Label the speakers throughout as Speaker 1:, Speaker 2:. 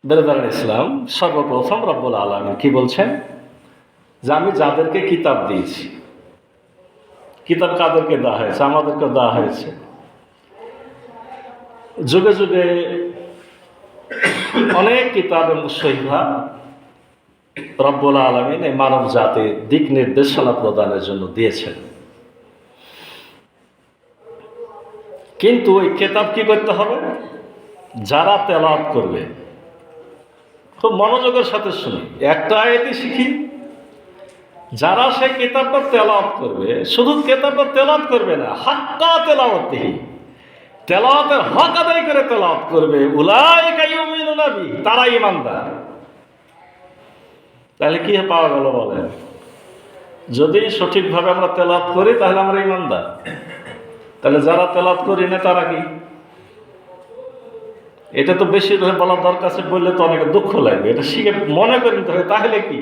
Speaker 1: বেরাদার ইসলাম, সর্বপ্রথম রব্বুল আলামিন কি বলছেন? যে আমি যাদেরকে কিতাব দিয়েছি, কিতাব কাদেরকে দেওয়া হয়েছে? আমাদেরকে দেওয়া হয়েছে। যুগে যুগে অনেক কিতাব এবং সহিফা রব্বুল আলামিন এই মানব জাতির দিক নির্দেশনা প্রদানের জন্য দিয়েছেন। কিন্তু ওই কিতাব কি করতে হবে? যারা তেলাওয়াত করবে, খুব মনোযোগের সাথে শুনি, একটা আয়াতই শিখি। যারা সেই কিতাবটা তেলাওয়াত করবে, শুধু কিতাবটা তেলাওয়াত করবে না, হাক্কা তেলাওয়াতিহি, তেলাওয়াতের হক আদায় করে তেলাওয়াত করবে, উলাইকা ইউমিনুনা বিহি, তারা ঈমানদার। তাহলে কি পাওয়া গেল বলেন? যদি সঠিকভাবে আমরা তেলাওয়াত করি তাহলে আমরা ঈমানদার। তাহলে যারা তেলাওয়াত করি না তারা কি? এটা তো বেশি বলার দরকার আছে, বললে তো অনেক দুঃখ লাগবে। এটা শিখে মনে করে নিতে হবে। তাহলে কি?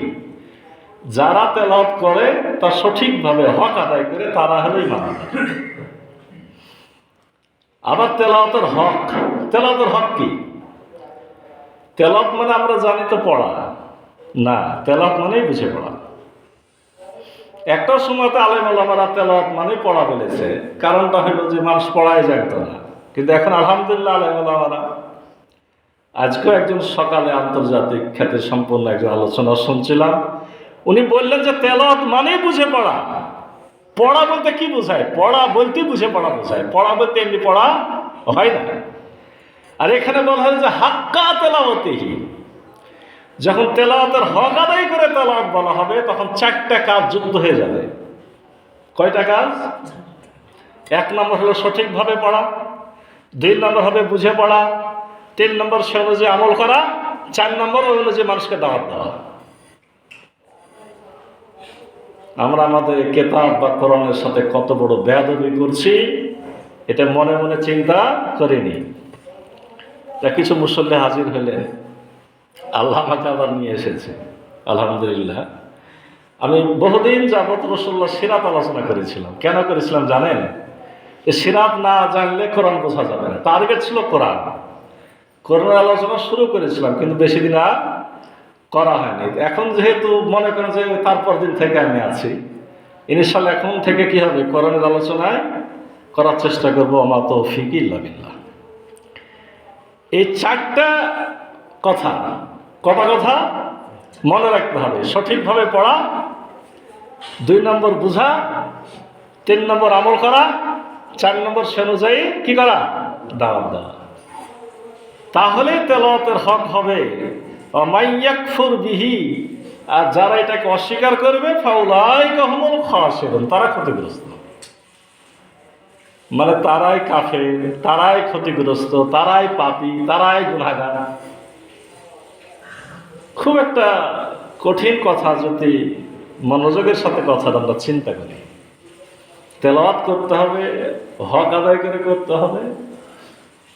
Speaker 1: যারা তেলাওয়াত করে তা সঠিকভাবে হক আদায় করে তারা হলো ঈমানদার। আবার তেলাওয়াতের হক, তেলাওয়াতের হক কি? তেলাওয়াত মানে আমরা জানি তো পড়া না, তেলাওয়াত মানেই বুঝে পড়া। একটা সময়তে আলেম ওলামারা তেলাওয়াত মানে পড়া বলেছে, কারণটা হলো যে মানুষ পড়াই জানতো না। কিন্তু এখন আলহামদুলিল্লাহ আলেম ওলামারা, আজকেও একজন সকালে আন্তর্জাতিক খ্যাতি সম্পন্ন একজন আলোচনা শুনছিলাম, উনি বললেন যে তেলাওয়াত মানেই বুঝে পড়া। পড়া বলতে কি বোঝায়? পড়া বলতে বুঝে পড়া বোঝায়। পড়া বলতে এমনি পড়া হয় না। আর এখানে বলা হয় যে হাক্কা তেলাওয়াতিহি, যখন তেলাওয়াতের হক আদায় করে তেলাওয়াত বলা হবে তখন চারটা কাজ যুক্ত হয়ে যাবে। কয়টা কাজ? এক নম্বর হলো সঠিকভাবে পড়া, দুই নম্বর হবে বুঝে পড়া, তিন নম্বর সে অনুযায়ী আমল করা, চার নম্বর ওই অনুযায়ী মানুষকে দাওয়াত দেওয়া। আমরা আমাদের কেতাব বা কোরআনের সাথে কত বড় বেয়াদবি করছি এটা মনে মনে চিন্তা করিনি। তা কিছু মুসল্লি হাজির হলেন, আল্লাহ আমাকে আবার নিয়ে এসেছে আলহামদুলিল্লাহ। আমি বহুদিন যাবত রাসূলুল্লাহ সিরাত আলোচনা করেছিলাম। কেন করেছিলাম জানেন? সিরাত না জানলে কোরআন বোঝা যাবে না। টার্গেট ছিল কোরআন। কোরআনের আলোচনা শুরু করেছিলাম, কিন্তু বেশি দিন আর করা হয়নি। এখন যেহেতু মনে করেন যে তারপর দিন থেকে আমি আছি, ইনশাআল্লাহ এখন থেকে কি হবে? কোরআনের আলোচনায় করার চেষ্টা করবো। আমা তৌফিক ইল্লা বিল্লাহ। এই চারটা কথা, কটা কথা মনে রাখতে হবে? সঠিকভাবে পড়া, দুই নম্বর বুঝা, তিন নম্বর আমল করা, চার নম্বর সে অনুযায়ী কি করা? দাওয়াত দেওয়া। তাহলে তেলাওয়াতের হক হবে। মাইয়াকফুর বিহি, আর যারা এটাকে অস্বীকার করবে ফাউলাইকা হুমুল খাসিরুন, তারা ক্ষতিগ্রস্ত। মানে তারাই কাফের, তারাই ক্ষতিগ্রস্ত, তারাই পাপী, তারাই গুনাহগার। খুব একটা কঠিন কথা যদি মনোযোগের সাথে কথাটা আমরা চিন্তা করি। তেলাওয়াত করতে হবে, হক আদায় করে করতে হবে।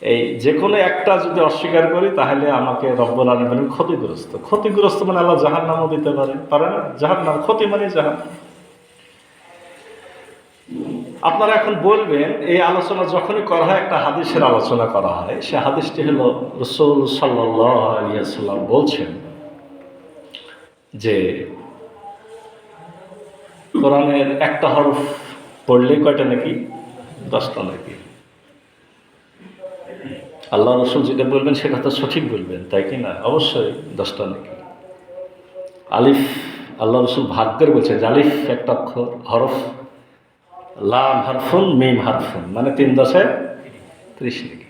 Speaker 1: এই যে কোনো একটা যদি অস্বীকার করি তাহলে আমাকে রব্বুল আলামিন ক্ষতিগ্রস্ত। ক্ষতিগ্রস্ত মানে আল্লাহ জাহান্নামও দিতে পারে না? জাহান্নাম, ক্ষতি মানে জাহান্নাম। আপনারা এখন বলবেন, এই আলোচনা যখনই করা হয় একটা হাদিসের আলোচনা করা হয়, সে হাদিসটি হলো রাসূল সাল্লাল্লাহু আলাইহি ওয়াসাল্লাম বলছেন যে কোরআনের একটা হরফ পড়লে কয়টা নাকি? 10টা নাকি। আল্লাহ রসুল যেটা বলবেন সেটা তো সঠিক বলবেন, তাই কি না? অবশ্যই 10টা নাকি। আলিফ, আল্লাহ রসুল ভাগ করে বলছেন যে আলিফ একটা অক্ষর হরফ, লাম হারফুন, মিম হারফুন, মানে 3 10 30 নাকি।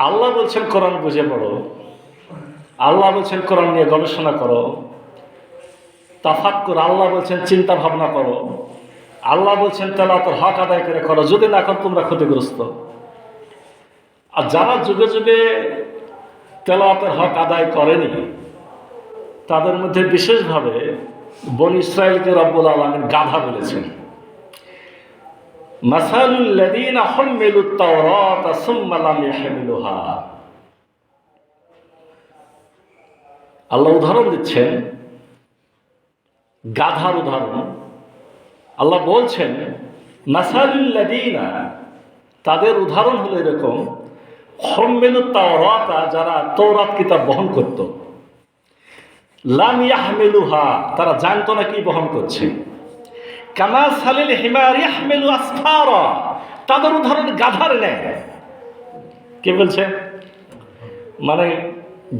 Speaker 1: আল্লাহ বলছেন কোরআন বুঝে পড়ো, আল্লাহ বলছেন কোরআন নিয়ে গবেষণা করো, তাফাক্কুর, আল্লাহ বলছেন চিন্তা ভাবনা করো, আল্লাহ বলছেন তেলাওয়াতের হক আদায় করে করো, যদি না করো তোমরা ক্ষতিগ্রস্ত। আর যারা যুগে যুগে তেলাওয়াতের হক আদায় করেনি তাদের মধ্যে বিশেষভাবে বনী ইসরাঈলকে রব্বুল আলামিন গাধা বলেছেন। মাসালুল লাযীনা হুম্মিলুত তাওরাতা সুম্মা লাম ইয়াহমিলুহা। আল্লাহ উদাহরণ দিচ্ছেন, গাধার উদাহরণ। আল্লাহ বলছেন মাসালুল লাযীনা, তাদের উদাহরণ হলো এরকম, হমিলুত তাওরাত, যারা তৌরাত কিতাব বহন করত, লাম ইয়াহমিলুহা, তারা জানতো না কি বহন করছে। কামা সালিল হিমার ইয়াহমিলু আসফারা, তাদের উদাহরণ গাধার নেয়। কে বলছে? মানে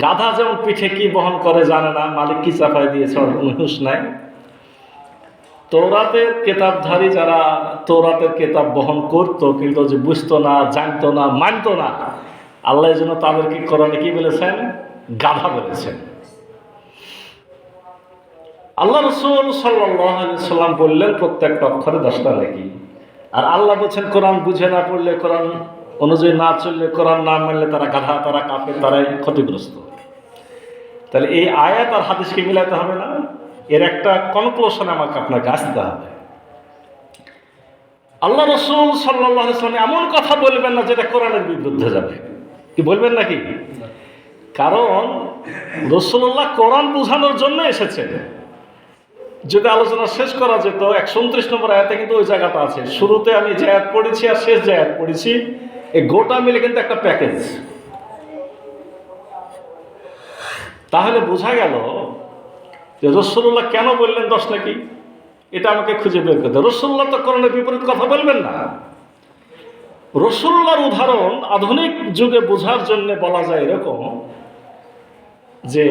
Speaker 1: গাধা যেমন পিঠে কি বহন করে জানে না, মালিক কি চাপাই দিয়েছে হুঁশ নাই। তৌরাতের কেতাবধারী যারা তৌরাতের কেতাব বহন করত কিন্তু যে বুঝতো না, জানতো না, মানতো না, আল্লাহ যেন তাদেরকে কোরআনে কি বলেছেন? গাধা বলেছেন। আল্লাহ রাসূল সাল্লাল্লাহু আলাইহি সাল্লাম বললেন প্রত্যেকটা অক্ষরে 10টা নেকি। আর আল্লাহ বলছেন কোরআন বুঝে না পড়লে, কোরআন অনুযায়ী না চললে, কোরআন না মানলে তারা গাধা, তারা কাফের, তারাই ক্ষতিগ্রস্ত। তাহলে এই আয়াত আর হাদিসকে মিলাতে হবে না, এর একটা কনক্লুশনে আমাকে আপনাকে আসতে হবে। আল্লাহ রাসূল সাল্লাল্লাহু আলাইহি সাল্লাম এমন কথা বলবেন না যেটা কোরআনের বিরুদ্ধে যাবে। কি বলবেন নাকি? কারণ রাসূলুল্লাহ কোরআন বোঝানোর জন্য এসেছেন। যদি আলোচনা শেষ করা যেত 129 নম্বর আয়াতে কিন্তু ওই জায়গাটা আছে। শুরুতে আমি যে আয়াত পড়েছি আর শেষ যে আয়াত পড়েছি, এই গোটা মিলে কিন্তু একটা প্যাকেজ। তাহলে বোঝা গেল যে রাসূলুল্লাহ কেন বললেন 10 নাকি, এটা আমাকে খুঁজে বের করতে। রাসূলুল্লাহ তো কোরআনের বিপরীত কথা বলবেন না। রাসূলুল্লাহর উদাহরণ আধুনিক যুগে বোঝার জন্য বলা যায় এরকম যে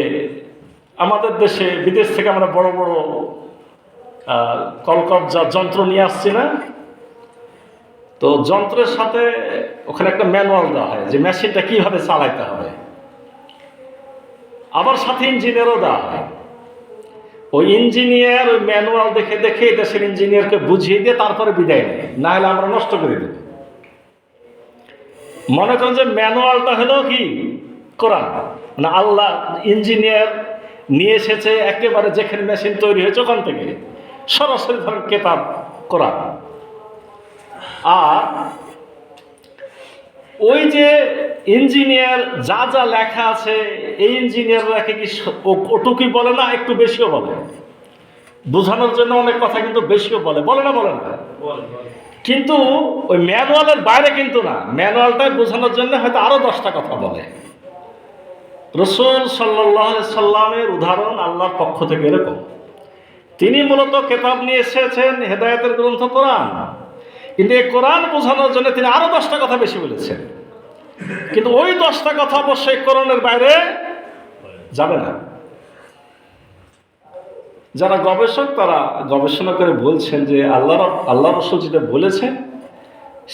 Speaker 1: আমাদের দেশে বিদেশ থেকে আমরা বড় বড় কলকবজা যন্ত্র নিয়ে আসছি না, তো যন্ত্রের সাথে ওখানে একটা ম্যানুয়াল দেওয়া হয় যে মেশিনটা কিভাবে চালাইতে হবে, আবার সাথে ইঞ্জিনিয়ারও দেওয়া হয়। ওই ইঞ্জিনিয়ার ওই ম্যানুয়াল দেখে দেখে দেশের ইঞ্জিনিয়ারকে বুঝিয়ে দিয়ে তারপরে বিদায় নেয়, না হলে আমরা নষ্ট করে দেব। মনে করেন যে ম্যানুয়ালটা হলো কি কোরআন, না আল্লাহ ইঞ্জিনিয়ার নিয়ে এসেছে একেবারে যেখানে মেশিন তৈরি হয়েছে ওখান থেকে সরাসরি ধরেন কেতাব কোরআন। আর ওই যে ইঞ্জিনিয়ার যা যা লেখা আছে এই ইঞ্জিনিয়াররা কি ওটুকুই বলে না, একটু বেশিও বলে। বোঝানোর জন্য অনেক কথা কিন্তু বেশিও বলে, বলে না? বলে না। কিন্তু ওই ম্যানুয়ালের বাইরে কিন্তু না, ম্যানুয়ালটা বোঝানোর জন্য হয়তো আরো 10টা কথা বলে। রাসূল সাল্লাল্লাহু আলাইহি সাল্লামের উদাহরণ আল্লাহর পক্ষ থেকে এরকম। তিনি মূলত কেতাব নিয়ে এসেছেন, হেদায়েতের গ্রন্থ কোরআন, কিন্তু এই কোরআন বোঝানোর জন্য তিনি আরো 10টা কথা বেশি বলেছেন। কিন্তু ওই 10টা কথা অবশ্যই কোরআনের বাইরে যাবে না। যারা গবেষক তারা গবেষণা করে বলছেন যে আল্লাহ রাসূল যেটা বলেছেন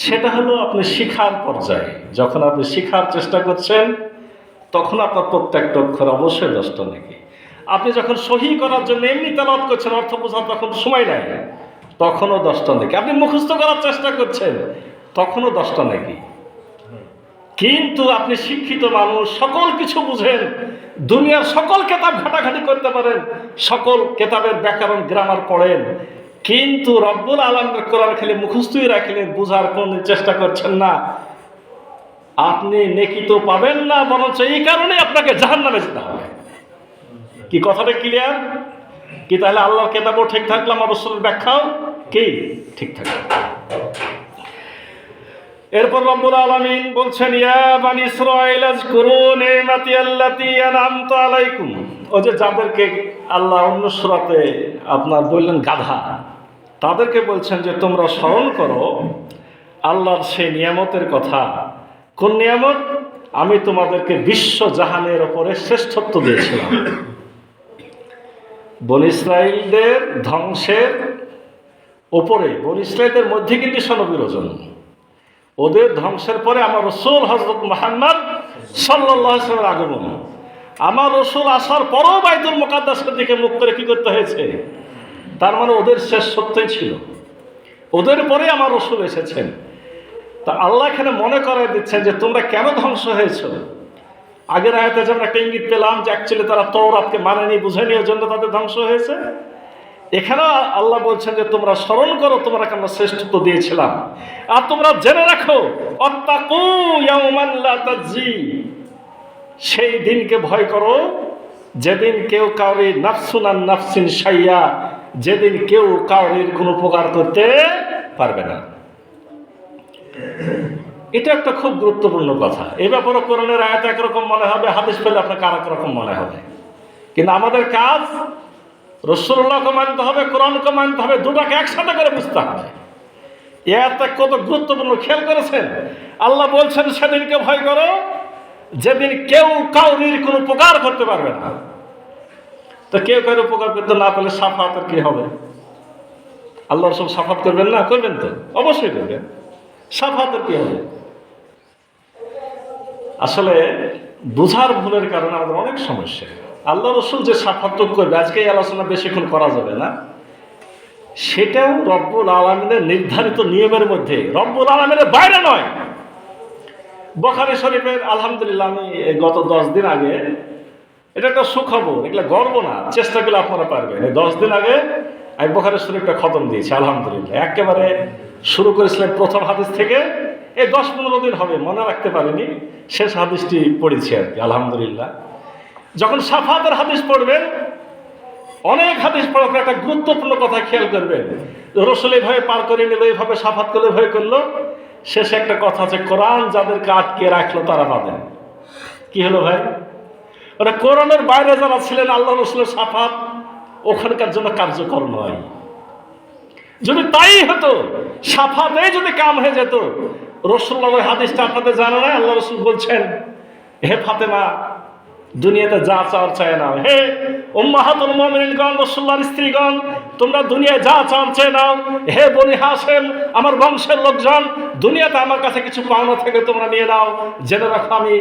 Speaker 1: সেটা হলো আপনি শিখার পর্যায়ে, যখন আপনি শিখার চেষ্টা করছেন তখন আপনার প্রত্যেকটা অক্ষর অবশ্যই 10টা নেকি। আপনি যখন সহি করার জন্য এমনি তেলাওয়াত করছেন, অর্থ বোঝার তখন সময় নাই, তখনও 10টা নেকি। আপনি মুখস্থ করার চেষ্টা করছেন তখনও 10টা নেকি। কিন্তু আপনি শিক্ষিত মানুষ, সকল কিছু বুঝেন, দুনিয়ার সকল কেতাব ঘাটাঘাটি করতে পারেন, সকল কেতাবের ব্যাকরণ গ্রামার পড়েন, কিন্তু রব্বুল আলামিনের কোরআন খালি মুখস্থই রাখলেন, বুঝার কোন চেষ্টা করছেন না, আপনি নেকি তো পাবেন না, বরঞ্চ এই কারণে আপনাকে জাহান্নামে যেতে হবে। কি কথাটা ক্লিয়ার? কি তাহলে আল্লাহর কেতাবও ঠিক থাকলো, আমার রাসূলের ব্যাখ্যাও কি ঠিক থাকলো? এরপর রব্বুল আলামিন বলছেন, ইয়া বানি ইসরাঈল আযকুরু নি'মাতি আল্লাতী আন'আমতু আলাইকুম। ও যে যাদেরকে আল্লাহ অন্য সূরাতে আপনার বললেন গাধা, তাদেরকে বলছেন যে তোমরা স্মরণ করো আল্লাহর সেই নিয়ামতের কথা। কোন নিয়ামত? আমি তোমাদেরকে বিশ্ব জাহানের ওপরে শ্রেষ্ঠত্ব দিয়েছিলাম। বনী ইসরাঈলদের ধ্বংসের ওপরে, বনী ইসরাঈলদের মধ্যে কিন্তু সনবিরোজন, ওদের ধ্বংসের পরে আমার রাসূল হযরত মুহাম্মদ সাল্লাল্লাহু আলাইহি ওয়াসাল্লামের আগমন। আমার রাসূল আসার পরও বাইতুল মুকাদ্দাসের দিকে মুখ করে কি করতে হয়েছে? তার মানে ওদের শেষ সত্যই ছিল, ওদের পরে আমার রাসূল এসেছেন। তা আল্লাহ এখানে মনে করাই দিচ্ছেন যে তোমরা কেন ধ্বংস হয়েছ। আগের আয়াতে যেমন একটা ইঙ্গিত পেলাম যে অ্যাকচুয়ালি তারা তওরাতকে মানেনি, বুঝেনি, ওই জন্য তাদের ধ্বংস হয়েছে। এখানে আল্লাহ বলছেন যে তোমরা স্মরণ করো তোমরা আমরা শ্রেষ্ঠত্ব দিয়েছিলাম, আর তোমরা জেনে রাখো ওয়াত্তাকু ইয়াওমান লা তাজজি, সেই দিনকে ভয় করো যেদিন কেউ কাউরির নাফসুন আন নাফসিন শাইয়া, যেদিন কেউ কাউরির কোনো উপকার করতে পারবে না। এটা একটা খুব গুরুত্বপূর্ণ কথা। এই ব্যাপারে কোরআনের আয়াত একরকম মনে হবে, হাদিস পেলে আপনাকে আর একরকম মনে হবে। কিন্তু আমাদের কাজ রাসূলুল্লাহকে মানতে হবে, কোরআনকে মানতে হবে, দুটাকে একসাথে করে বুঝতে হবে। এই আয়াতটা কত গুরুত্বপূর্ণ খেয়াল করেছেন? আল্লাহ বলছেন সেদিনকে ভয় করো যেদিন কেউ কাউরির কোনো উপকার করতে পারবে না। তো কেউ কারো উপকার করতে না পারলে শাফাতের কি হবে? আল্লাহ রাসূল শাফাত করবেন না? করবেন তো, অবশ্যই করবেন। শাফাতের কি হবে? আসলে বুঝার ভুলের কারণে আমাদের অনেক সমস্যা। আল্লাহ রাসূল যে শাফাত করবে, আজকে এই আলোচনা বেশিক্ষণ করা যাবে না, সেটাও রব্বুল আলামিনের নির্ধারিত নিয়মের মধ্যে, রব্বুল আলামিনের বাইরে নয়। বুখারী শরীফের আলহামদুলিল্লাহ, আমি গত 10 দিন আগে, এটা একটা সুখবর, এগুলো গর্ব না, চেষ্টা করলে আপনারা পারবেন। এই 10 দিন আগে আমি বুখারী শরীফটা খতম দিয়েছি আলহামদুলিল্লাহ। একেবারে শুরু করেছিলাম প্রথম হাদিস থেকে, এই 10-15 দিন হবে, মনে রাখতে পারিনি, শেষ হাদিসটি পড়েছি আর কি আলহামদুলিল্লাহ। যখন শাফাতের হাদিস পড়বেন, অনেক হাদিস পড়ার পর একটা গুরুত্বপূর্ণ কথা খেয়াল করবেন। রাসূল এইভাবে পার করে নিল, এইভাবে শাফাত করলে ভয় করলো, শেষে একটা কথা আছে, কোরআন যাদেরকে আটকে রাখলো তারা পাবেন। কি হলো ভাই? ওরা কোরআনের বাইরে যারা ছিলেন, আল্লাহ রাসূলের শাফাত ওখানকার জন্য কার্যকর নয়। যদি তাই হতো, শাফাতে যদি কাম হয়ে যেত, রাসূলুল্লাহর হাদিসটা আপনাদের জানা নাই? আল্লাহ রাসূল বলছেন, হে ফাতেমা, দুনিয়াতে যা চাও চায় নাও। হে উম্মাহাতুল মুমিনিনগণ, রাসূলুল্লাহর স্ত্রীগণ, তোমরা দুনিয়ায় যা চাও চেয়ে নাও। হে বনি হাশেম, আমার বংশের লোকজন, দুনিয়াতে আমার কাছে কিছু পাওনা থেকে তোমরা নিয়ে নাও। জেনে রাখো, আমি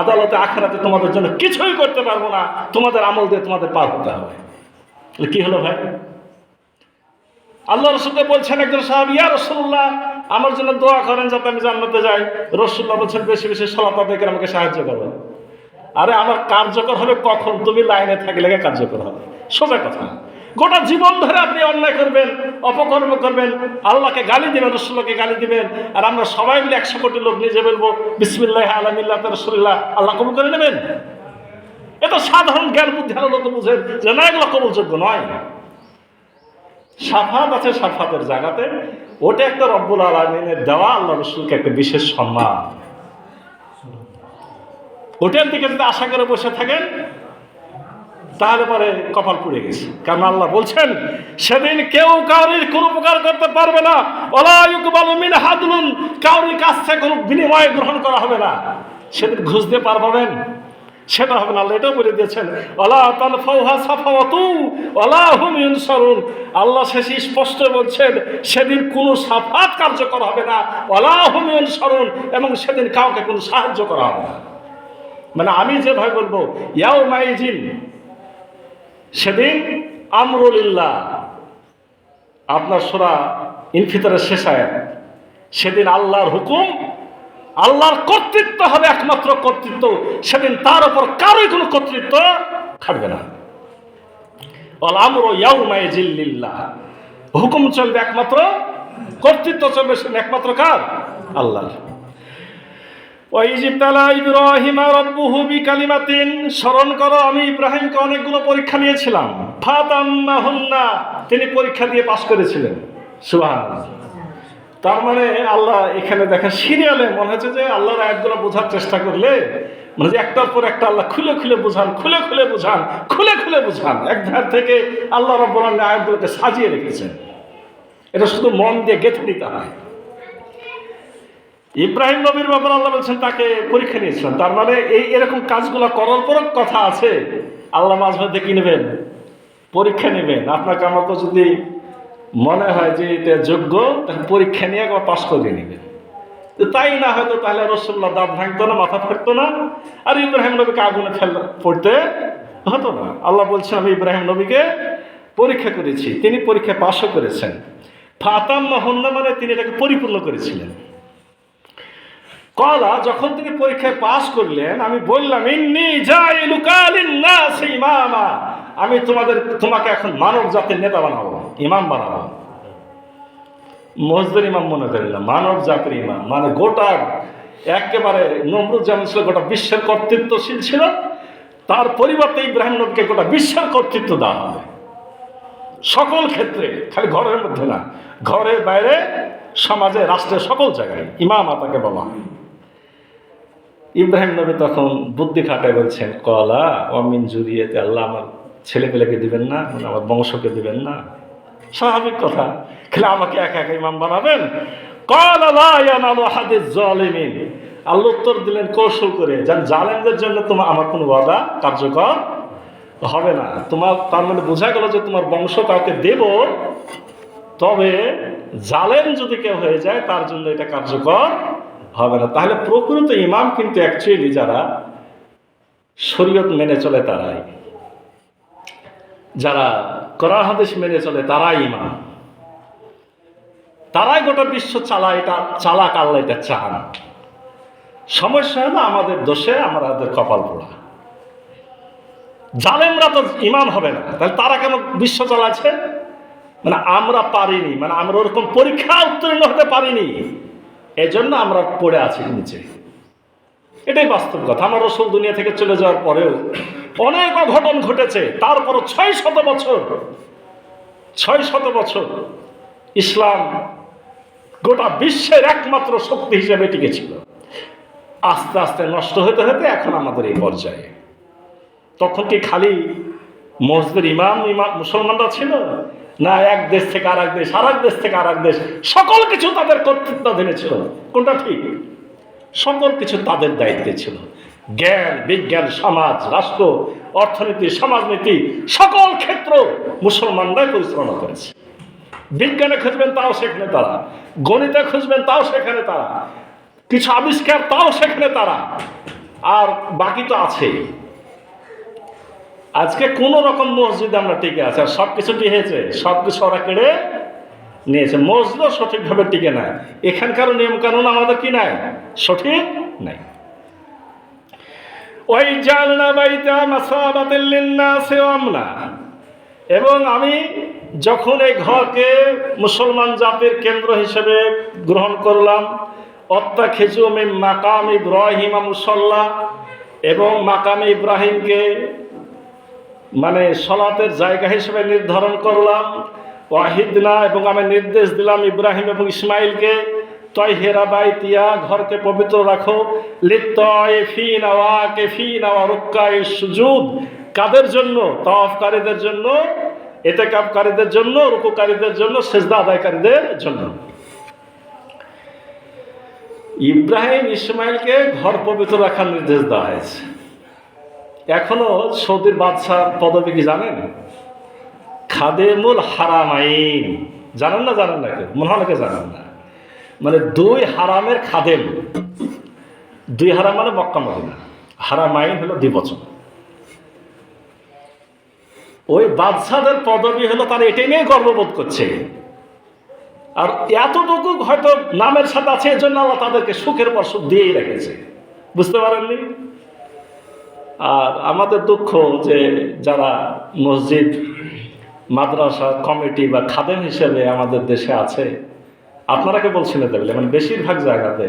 Speaker 1: আদালতে আখিরাতে তোমাদের জন্য কিছুই করতে পারবো না, তোমাদের আমল দিয়ে তোমাদের পার হতে হবে। কি হলো ভাই? আল্লাহ রাসূলকে বলছেন একজন সাহাবী, ইয়া রাসূলুল্লাহ, আমার জন্য দোয়া করেন যাতে আমি জান্নাতে যাই। রাসূলুল্লাহ বলছেন, বেশি বেশি সালাত আদায় করে আমাকে সাহায্য করো। আরে আমার কার্যকর হবে কখন? তুমি লাইনে থাকলে কার্যকর হবে, সোজা কথা। গোটা জীবন ধরে আপনি অন্যায় করবেন, অপকর্ম করবেন, আল্লাহকে গালি দিবেন, রাসূলকে গালি দিবেন, আর আমরা সবাই মিলে 100 কোটি লোক নিজে বলবো বিসমিল্লাহ আলা মিল্লাতি রাসূলিল্লাহ, আল্লাহ কবুল করে নেবেন। এটা সাধারণ জ্ঞান বুদ্ধি আলো লোক বুঝেন যে না, এগুলো কবুলযোগ্য নয়। শাফাত আছে শাফাতের জায়গাতে, ওটা একটা রব্বুল আলামিনের দেওয়া আল্লাহ রাসূলকে একটা বিশেষ সম্মান। ওটার দিকে যদি আশা করে বসে থাকেন, তাহলে পরে কপাল পুড়ে গেছে। কারণ আল্লাহ বলছেন, সেদিন কেউ কাউরির কোনো উপকার করতে পারবে না, ওয়ালা ইউকবালু মিনহু আদলুন, কাউরির কাছ থেকে কোনো বিনিময় গ্রহণ করা হবে না। সেদিন ঘুষ দিয়ে পার পাবেন, সেটা হবে না। আল্লাহ এটাও বলে দিয়েছেন, ওয়ালা তানফাউহা সাফাওয়াতু ওয়ালা হুম ইউনসারুন। আল্লাহ শেষে স্পষ্ট বলছেন, সেদিন কোনো সাফাত কার্যকর হবে না, ওয়ালা হুম ইউনসারুন, এবং সেদিন কাউকে কোনো সাহায্য করা হবে না। মানে আমি যেভাবে বলবো, ইয়াউমাইজিন, সেদিন আমরুলিল্লাহ, আপনার সূরা ইনফিতারের শেষ আয়াত, সেদিন আল্লাহর হুকুম, আল্লাহর কর্তৃত্ব হবে, একমাত্র কর্তৃত্ব। সেদিন তার উপর কারোই কোনো কর্তৃত্ব খাটবে না। আল আমরু ইয়াউমাইজিন লিল্লাহ, হুকুম চলবে একমাত্র, কর্তৃত্ব চলবে সেদিন একমাত্র কার? আল্লাহর। ওয়াইজিবতালা ইব্রাহিমা রাব্বুহু বিকালিমাতিন, স্মরণ করো আমি ইব্রাহিমকে অনেকগুলো পরীক্ষা নিয়েছিলাম। ফাতাম্মাহুন্না, তিনি পরীক্ষা দিয়ে পাস করেছিলেন। সুবহানাল্লাহ। তার মানে আল্লাহ এখানে দেখেন সিরিয়ালে, মনে হচ্ছে যে আল্লাহর আয়াতগুলো বোঝার চেষ্টা করলে মানে যে একটার পর একটা আল্লাহ খুলে খুলে বোঝান, খুলে খুলে বোঝান, খুলে খুলে বোঝান। এক ধার থেকে আল্লাহ রাব্বুল আলামিন আয়াতগুলোকে সাজিয়ে রেখেছেন। এটা শুধু মন দিয়ে গেঁথে নিতে হয়। ইব্রাহিম নবীর ব্যাপারে আল্লাহ বলছেন তাকে পরীক্ষা নিয়েছিলেন। তার মানে এরকম কাজগুলো করার পর কথা আছে, আল্লাহ মাঝে মধ্যে কি নেবেন? পরীক্ষা নেবেন। আপনাকে আমাকে যদি মনে হয় যে এটা যোগ্য, তাহলে পরীক্ষা নিয়ে একবার পাস করে নেবেন। তাই না হয়তো তাহলে রাসূলুল্লাহ দাঁত ভাঙতো না, মাথা ফাটতো না, আর ইব্রাহিম নবীকে আগুনে পড়তে হতো না। আল্লাহ বলছেন, আমি ইব্রাহিম নবীকে পরীক্ষা করেছি, তিনি পরীক্ষায় পাসও করেছেন। ফাতাম্মাহুন্না মানে তিনি এটাকে পরিপূর্ণ করেছিলেন। কলা, যখন তিনি পরীক্ষায় পাস করলেন, আমি বললাম, ইন্নী জাইলুকা লিন-নাসি ইমামা, আমি তোমাকে এখন মানব জাতির নেতা বানাবো, ইমাম বানাবো। মসজিদের ইমাম মনে করিলাম, মানব জাতির ইমাম মানে গোটা একেবারে নমরুদ যেমন ছিল গোটা বিশ্বের কর্তৃত্বশীল ছিল, তার পরিবর্তে ইব্রাহিম নবীকে গোটা বিশ্বের কর্তৃত্ব দেওয়া হবে সকল ক্ষেত্রে, খালি ঘরের মধ্যে না, ঘরে বাইরে, সমাজে, রাষ্ট্রের সকল জায়গায় ইমাম তাকে বলা হয়। ইব্রাহিম নবী তখন বুদ্ধি খাটায় বলছেন, কলা অমিন জুরিয়েতে, আল্লাহ আমার ছেলেপেলেকে দিবেন না, মানে আমার বংশকে দিবেন না। স্বাভাবিক কথা, খেলে আমাকে একা একা ইমাম বানাবেন? কলা লা ইয়ানালু আহাদিজ জালিমিন। আল্লাহ উত্তর দিলেন কৌশল করে, যান জালেমদের জন্য তোমার আমার কোনো ওয়াদা কার্যকর হবে না। তোমার তার মানে বোঝা গেল যে তোমার বংশ কাউকে দেব, তবে জালেম যদি কেউ হয়ে যায় তার জন্য এটা কার্যকর হবে না। তাহলে প্রকৃত ইমাম কিন্তু অ্যাকচুয়ালি যারা শরীয়ত মেনে চলে তারাই, যারা কোরআন হাদিস মেনে চলে তারাই ইমাম, তারাই গোটা বিশ্ব চালায়। এটা চালাক আল্লাহ এটা চান। সমস্যা হলো আমাদের দোষে আমাদের কপাল পোড়া। জালেমরা তো ইমাম হবে না, তাহলে তারা কেন বিশ্ব চালাচ্ছে? মানে আমরা পারিনি, মানে আমরা ওরকম পরীক্ষা উত্তীর্ণ হতে পারিনি, এই জন্য আমরা পড়ে আছি নিচে। এটাই বাস্তব কথা। আমার রাসূল দুনিয়া থেকে চলে যাওয়ার পরেও অনেক অঘটন ঘটেছে, তারপরও 600 বছর ইসলাম গোটা বিশ্বের একমাত্র শক্তি হিসেবে টিকেছিল। আস্তে আস্তে নষ্ট হতে হতে এখন আমাদের এই পর্যায়ে। তখন কি খালি মসজিদের ইমাম মুসলমানরা ছিল? না, এক দেশ থেকে আর এক দেশ, আর এক দেশ থেকে আর এক দেশ, সকল কিছু তাদের কর্তৃত্বাধীনে ছিল। কোনটা ঠিক? সকল কিছু তাদের দায়িত্বে ছিল। জ্ঞান, বিজ্ঞান, সমাজ, রাষ্ট্র, অর্থনীতি, সমাজনীতি, সকল ক্ষেত্র মুসলমানরাই পরিচালনা করেছে। বিজ্ঞানে খুঁজবেন তাও সেখানে তারা, গণিতে খুঁজবেন তাও সেখানে তারা, কিছু আবিষ্কার তাও সেখানে তারা, আর বাকি তো আছেই। আজকে কোন রকম মসজিদ আমরা টিকে আছে, আর সবকিছু কি হয়েছে? সবকিছু ওরা কেড়ে নিয়েছে। মসজিদও সঠিকভাবে টিকে নাই, এখানকার নিয়ম কানুন আমাদের কি নাই, সঠিক নাই। এবং আমি যখন এই ঘরকে মুসলমান জাতির কেন্দ্র হিসেবে গ্রহণ করলাম, অত্যাখিজু মিন মাকাম ইব্রাহিম মুসাল্লা, এবং মাকামে ইব্রাহিমকে মানে সলাতের জায়গা হিসেবে নির্ধারণ করলাম। ওয়াহিদনা, এবং আমি নির্দেশ দিলাম ইব্রাহিম এবং ইসমাইলকে, তয়হেরা বাইতিয়া, ঘরকে পবিত্র রাখো, লিত্তাইফিনা ওয়া আকিফিনা ওয়া রুক্কাইস সুজুদ, কাদের জন্য? তাওয়াফকারীদের জন্য, ইতিকাফকারীদের জন্য, রুকুকারীদের জন্য, সিজদা আদায়কারীদের জন্য। ইব্রাহিম ইসমাইলকে ঘর পবিত্র রাখার নির্দেশ দেওয়া হয়েছে। এখনো সৌদির বাদশার পদবী কি জানেন? খাদেমুল হারামাইন। জানেন না? জানেন না? কেউ মনে হয় জানেন না। মানে 2 হারামের খাদেম। 2 হারাম মানে মক্কা মদিনা, হারামাইন হলো দ্বিবচন। ওই বাদশাদের পদবী হলো, তারা এটাই নিয়ে গর্ববোধ করছে। আর এতটুকু হয়তো নামের সাথে আছে, এর জন্য আল্লাহ তাদেরকে সুখের পর সুখ দিয়েই রেখেছে। বুঝতে পারেননি? আর আমাদের দুঃখ যে যারা মসজিদ, মাদ্রাসা কমিটি বা খাদেম হিসেবে আমাদের দেশে আছে, আপনারাকে বলছেন দেখলে, মানে বেশিরভাগ জায়গাতে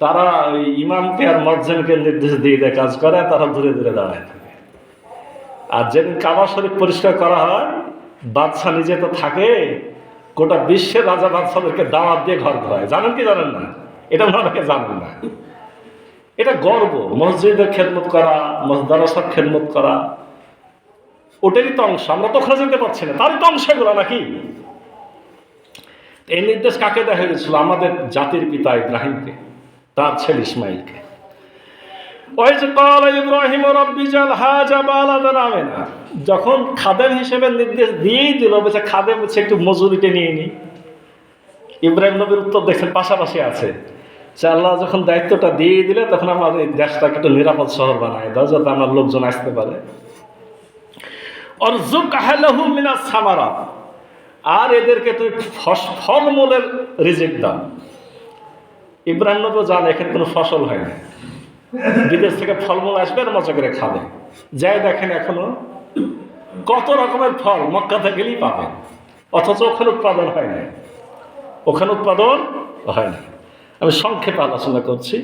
Speaker 1: তারা ওই ইমামকে আর মজ্জেনকে নির্দেশ দিয়ে দেয় কাজ করে, তারা দূরে দূরে দাঁড়ায় থাকে। আর যেদিন কাবা শরীফ পরিষ্কার করা হয়, বাদশা নিজে তো থাকে, গোটা বিশ্বের রাজা বাদশাদেরকে দাওয়াত দিয়ে ঘর ঘোরায়। জানেন কি জানেন না? এটা ওনাকে জানেন না। এটা গর্ব, মসজিদের খেদমত করা, মাদ্রাসার খেদমত করা, ওটারই তো অংশ। আমরা তো ওখানে যেতে পারছি না, তারই তো অংশ এগুলো নাকি? এই নির্দেশ কাকে দেওয়া হয়েছিল? আমাদের জাতির পিতা ইব্রাহিমকে, তার ছেলে ইসমাইলকে। যখন খাদেম হিসেবে নির্দেশ দিয়েই দিল, বলছে খাদেম হচ্ছে একটু মজুরিতে নিয়ে নি। ইব্রাহিম নবীর উত্তর দেখছেন পাশাপাশি আছে, আল্লাহ যখন দায়িত্বটা দিয়ে দিলে তখন আমাদের এই দেশটাকে একটু নিরাপদ শহর বানায় দাও, যাতে আমার লোকজন আসতে পারে। আর এদেরকে তুমি ফলমূলের রিজিক দাও। ইব্রাহিম নবী জানে এখানে কোনো ফসল হয় না, বিদেশ থেকে ফলমূল আসবে আর মজা করে খাবে। যাই দেখেন এখনো কত রকমের ফল মক্কাতে গেলেই পাবেন, অথচ ওখানে উৎপাদন হয় না, ওখানে উৎপাদন হয় না। আমি সংক্ষেপে আলোচনা করছি।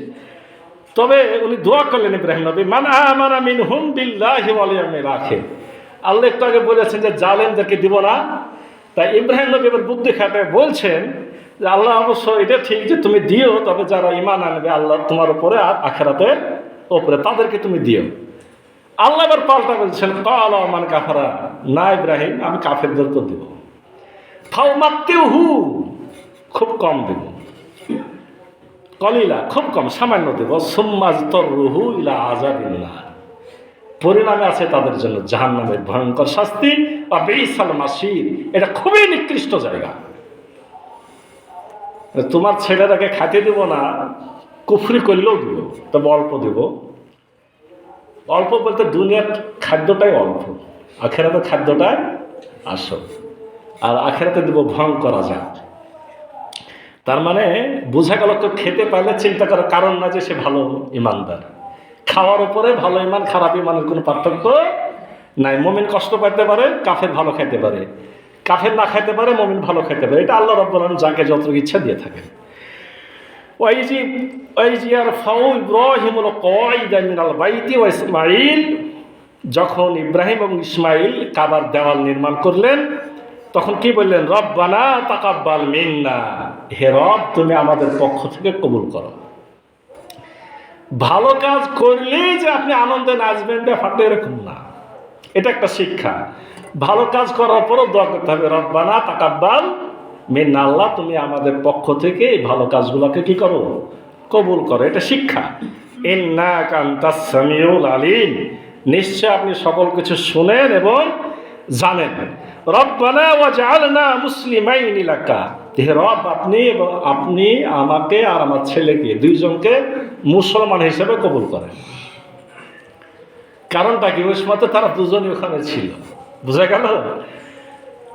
Speaker 1: তবে উনি দোয়া করলেন ইব্রাহিম নবী, মান আমানা মিনহুম বিল্লাহি ওয়াল ইয়াউমিল আখির। আল্লাহ একটু আগে বলেছেন যে জালেমদেরকে দিব না, তাই ইব্রাহিম নবী এবার বুদ্ধি খাটায় বলছেন যে আল্লাহ অবশ্য এটা ঠিক যে তুমি দিও, তবে যারা ঈমান আনবে আল্লাহ তোমার উপরে আর আখিরাতের উপরে তাদেরকে তুমি দিও। আল্লাহ এবার পাল্টা বলছেন ক্বালা মান কাফারা, না ইব্রাহিম আমি কাফেরদেরকে দেব। ফাউমাত্তিহু, খুব কম দেব, কলিলা খুব কম, সামান্য দেব। সুম্মা যতরুহু ইলা আযাবিন্নার, পরিণামে আছে তাদের জন্য জাহান্নামের ভয়ঙ্কর শাস্তি। বা বিসাল মাসির, এটা খুবই নিকৃষ্ট জায়গা। তোমার ছেলেটাকে খাইতে দেব না, কুফরি করলেও দেব, তবে অল্প দেব। অল্প বলতে দুনিয়ার খাদ্যটাই অল্প, আখেরাতের খাদ্যটাই আসল। আর আখেরাতে দেব ভয়ঙ্কর আযাব। তার মানে বোঝা গেল তো খেতে পারলে চিন্তা করার কারণ না যে সে ভালো ইমানদার। খাওয়ার উপরে ভালো ইমান খারাপ ইমানের কোনো পার্থক্য নাই। মুমিন কষ্ট পাইতে পারে, কাফের ভালো খাইতে পারে, কাফের না খাইতে পারে, মুমিন ভালো খাইতে পারে। এটা আল্লাহ রাব্বুল আলামিন যাকে যত ইচ্ছা দিয়ে থাকেন। যখন ইব্রাহিম এবং ইসমাইল কাবার দেওয়াল নির্মাণ করলেন, তখন কি বললেন? রব্বানা তাকাব্বাল মিন্না, হে রব তুমি আমাদের পক্ষ থেকে কবুল করো। ভালো কাজ করলেই যে আপনি আনন্দে নাচবেন ব্যাপারটা এরকম না, এটা একটা শিক্ষা। ভালো কাজ করার পরও দোয়া করতে হবে রব্বানা তাকাব্বাল মিন্না, আল্লাহ তুমি আমাদের পক্ষ থেকে এই ভালো কাজগুলোকে কি করো? কবুল করো। এটা শিক্ষা। ইন্নাকা আনতাস সামিউল আলিম, নিশ্চয় আপনি সকল কিছু শুনেন এবং জানেন। রব্বানা ওয়াজআলনা মুসলিমাইন লাকা, হে রব আপনি এবং আপনি আমাকে আর আমার ছেলেকে দুইজনকে মুসলমান হিসেবে কবুল করেন। কারণটা কি? ওই সময় তো তারা দুজনই ওখানে ছিল, বুঝা গেল?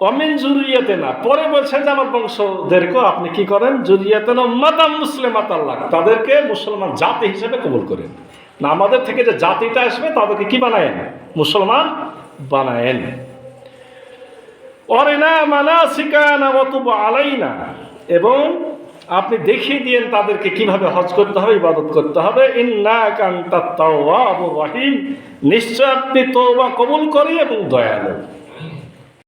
Speaker 1: অমিন জুরিয়াতেনা, পরে বলছেন যে আমার বংশদেরকেও আপনি কি করেন? জুরিয়াতেনা উম্মাতাম মুসলিমাতান লাক, তাদেরকে মুসলমান জাতি হিসেবে কবুল করেন। না আমাদের থেকে যে জাতিটা আসবে তাদেরকে কি বানায়েন? মুসলমান বানায়েন। অরিনা মানাসিকানা ওয়া তুব আলাইনা, এবং আপনি দেখিয়ে দিয়েন তাদেরকে কিভাবে হজ করতে হবে, ইবাদত করতে হবে। ইন্নাকা আনতাত তাওয়াবুর রহিম, নিশ্চয় আপনি তওবা কবুল করেন এবং দয়ালু।